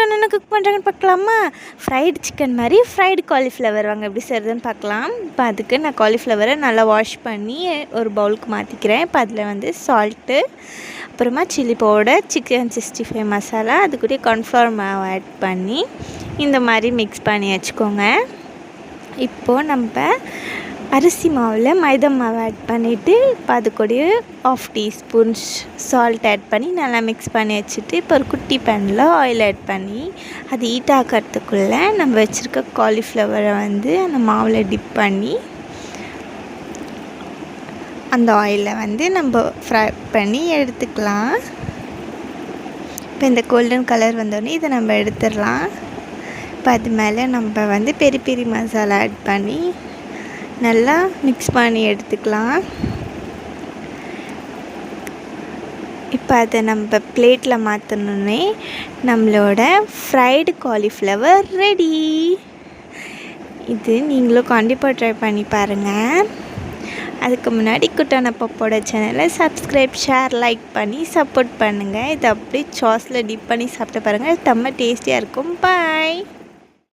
சிம்பிளாக என்ன குக் பண்ணுறாங்கன்னு பார்க்கலாமா? ஃப்ரைடு சிக்கன் மாதிரி ஃப்ரைடு காலிஃப்ளவர் வாங்க எப்படி செய்கிறதுன்னு பார்க்கலாம். இப்போ அதுக்கு நான் காலிஃப்ளவரை நல்லா வாஷ் பண்ணி ஒரு பவுலுக்கு மாற்றிக்கிறேன். இப்போ அதில் சால்ட்டு, அப்புறமா சில்லி பவுடர், சிக்கன் 65 மசாலா, அது கூட கார்ன்ஃப்ளவர் மாவு ஆட் பண்ணி இந்த மாதிரி மிக்ஸ் பண்ணி வச்சுக்கோங்க. இப்போது நம்ம அரிசி மாவில் மைதா மாவு ஆட் பண்ணிவிட்டு இப்போ அது கூட 1/2 டீஸ்பூன் சால்ட் ஆட் பண்ணி நல்லா மிக்ஸ் பண்ணி வச்சுட்டு இப்போ ஒரு குட்டி பேனில் ஆயில் ஆட் பண்ணி அது ஹீட் ஆக்கிறதுக்குள்ளே நம்ம வச்சுருக்க காலிஃப்ளவரை அந்த மாவில் டிப் பண்ணி அந்த ஆயிலில் நம்ம ஃப்ரை பண்ணி எடுத்துக்கலாம். இப்போ இந்த கோல்டன் கலர் வந்தோடனே இதை நம்ம எடுத்துடலாம். இப்போ அது மேலே நம்ம பெரி பெரி மசாலா ஆட் பண்ணி நல்லா மிக்ஸ் பண்ணி எடுத்துக்கலாம். இப்போ அதை நம்ம பிளேட்டில் மாற்றணுன்னே நம்மளோட ஃப்ரைடு காலிஃப்ளவர் ரெடி. இது நீங்களும் கண்டிப்பாக ட்ரை பண்ணி பாருங்கள். அதுக்கு முன்னாடி குட்டான பப்போட சேனலை சப்ஸ்கிரைப், ஷேர், லைக் பண்ணி சப்போர்ட் பண்ணுங்கள். இதை அப்படியே சாஸில் டிப் பண்ணி சாப்பிட்டு பாருங்கள். செம்ம டேஸ்டியாக இருக்கும். பாய்.